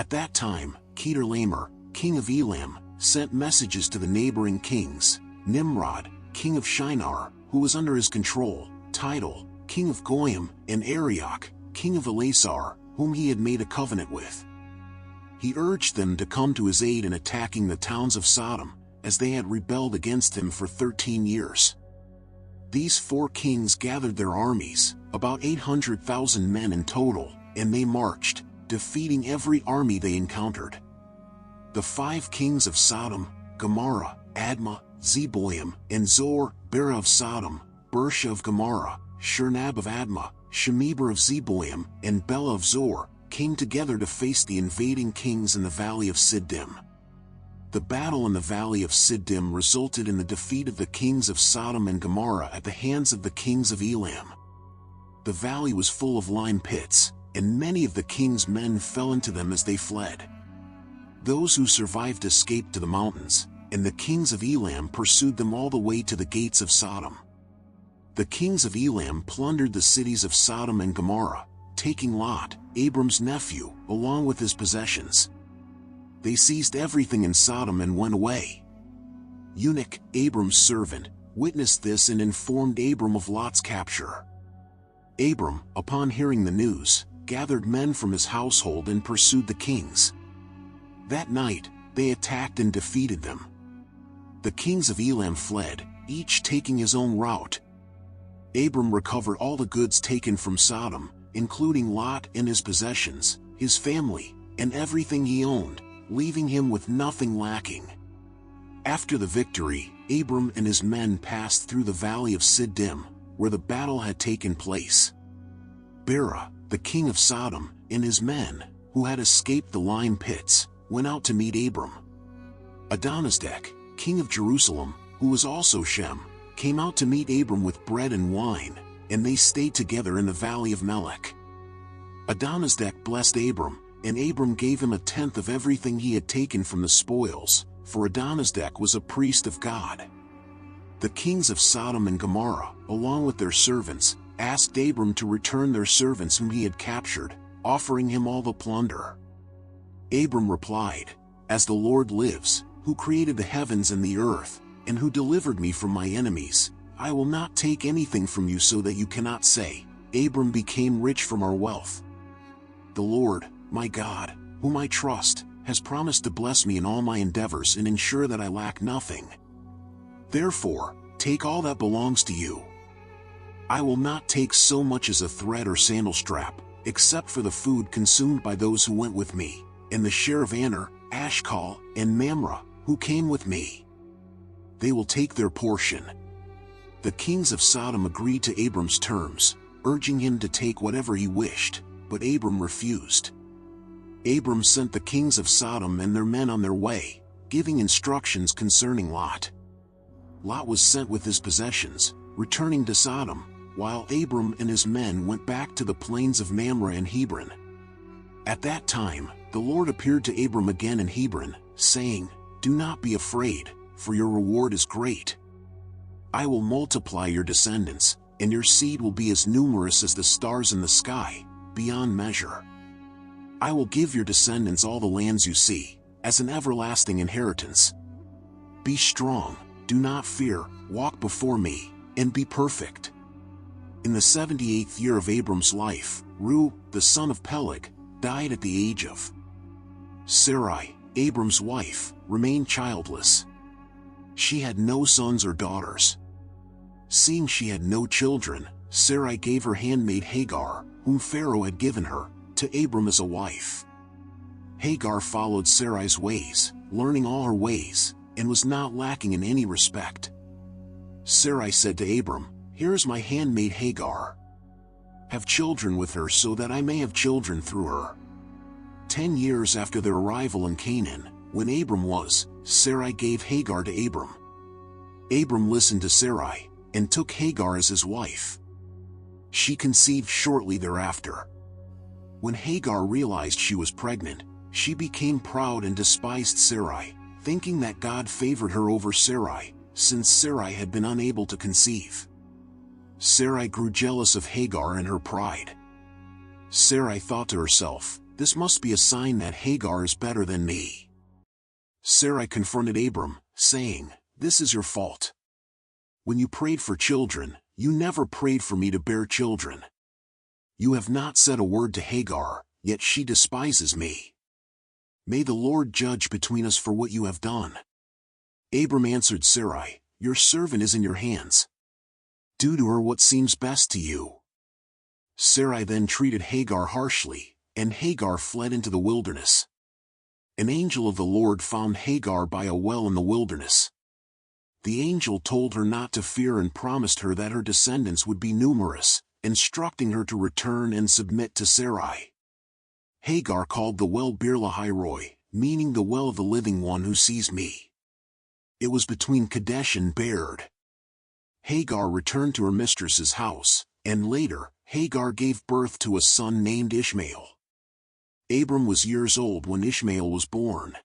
At that time, Chedorlaomer, king of Elam, sent messages to the neighboring kings, Nimrod, king of Shinar, who was under his control, Tidal, king of Goyim, and Arioch, king of Elasar, whom he had made a covenant with. He urged them to come to his aid in attacking the towns of Sodom, as they had rebelled against him for 13 years. These 4 kings gathered their armies, about 800,000 men in total, and they marched, defeating every army they encountered. The 5 kings of Sodom, Gomorrah, Admah, Zeboim, and Zor, Bera of Sodom, Bersha of Gomorrah, Shernab of Admah, Shemeber of Zeboim, and Bela of Zor, came together to face the invading kings in the valley of Siddim. The battle in the valley of Siddim resulted in the defeat of the kings of Sodom and Gomorrah at the hands of the kings of Elam. The valley was full of lime pits, and many of the king's men fell into them as they fled. Those who survived escaped to the mountains, and the kings of Elam pursued them all the way to the gates of Sodom. The kings of Elam plundered the cities of Sodom and Gomorrah, taking Lot, Abram's nephew, along with his possessions. They seized everything in Sodom and went away. Eunuch, Abram's servant, witnessed this and informed Abram of Lot's capture. Abram, upon hearing the news, gathered men from his household and pursued the kings. That night, they attacked and defeated them. The kings of Elam fled, each taking his own route. Abram recovered all the goods taken from Sodom, including Lot and his possessions, his family, and everything he owned, leaving him with nothing lacking. After the victory, Abram and his men passed through the valley of Siddim, where the battle had taken place. Bera, the king of Sodom, and his men, who had escaped the lime pits, went out to meet Abram. Adonizedek, king of Jerusalem, who was also Shem, came out to meet Abram with bread and wine, and they stayed together in the valley of Melech. Adonizedek blessed Abram, and Abram gave him 1/10 of everything he had taken from the spoils, for Adonizedek was a priest of God. The kings of Sodom and Gomorrah, along with their servants, asked Abram to return their servants whom he had captured, offering him all the plunder. Abram replied, "As the Lord lives, who created the heavens and the earth, and who delivered me from my enemies, I will not take anything from you so that you cannot say, 'Abram became rich from our wealth.' The Lord, my God, whom I trust, has promised to bless me in all my endeavors and ensure that I lack nothing. Therefore, take all that belongs to you. I will not take so much as a thread or sandal strap, except for the food consumed by those who went with me, and the share of Aner, Ashkal, and Mamre, who came with me. They will take their portion." The kings of Sodom agreed to Abram's terms, urging him to take whatever he wished, but Abram refused. Abram sent the kings of Sodom and their men on their way, giving instructions concerning Lot. Lot was sent with his possessions, returning to Sodom, while Abram and his men went back to the plains of Mamre and Hebron. At that time, the Lord appeared to Abram again in Hebron, saying, "Do not be afraid, for your reward is great. I will multiply your descendants, and your seed will be as numerous as the stars in the sky, beyond measure. I will give your descendants all the lands you see, as an everlasting inheritance. Be strong, do not fear, walk before me, and be perfect." In the 78th year of Abram's life, Reu, the son of Peleg, died at the age of. Sarai, Abram's wife, remained childless. She had no sons or daughters. Seeing she had no children, Sarai gave her handmaid Hagar, whom Pharaoh had given her, to Abram as a wife. Hagar followed Sarai's ways, learning all her ways, and was not lacking in any respect. Sarai said to Abram, "Here is my handmaid Hagar. Have children with her so that I may have children through her." 10 years after their arrival in Canaan, when Abram was, Sarai gave Hagar to Abram. Abram listened to Sarai, and took Hagar as his wife. She conceived shortly thereafter. When Hagar realized she was pregnant, she became proud and despised Sarai, thinking that God favored her over Sarai, since Sarai had been unable to conceive. Sarai grew jealous of Hagar and her pride. Sarai thought to herself, This must be a sign that Hagar is better than me. Sarai confronted Abram, saying, "This is your fault. When you prayed for children, you never prayed for me to bear children. You have not said a word to Hagar, yet she despises me. May the Lord judge between us for what you have done." Abram answered Sarai, "Your servant is in your hands. Do to her what seems best to you." Sarai then treated Hagar harshly, and Hagar fled into the wilderness. An angel of the Lord found Hagar by a well in the wilderness. The angel told her not to fear and promised her that her descendants would be numerous, instructing her to return and submit to Sarai. Hagar called the well Bir-lahai-roi, meaning the well of the living one who sees me. It was between Kadesh and Bered. Hagar returned to her mistress's house, and later, Hagar gave birth to a son named Ishmael. Abram was years old when Ishmael was born.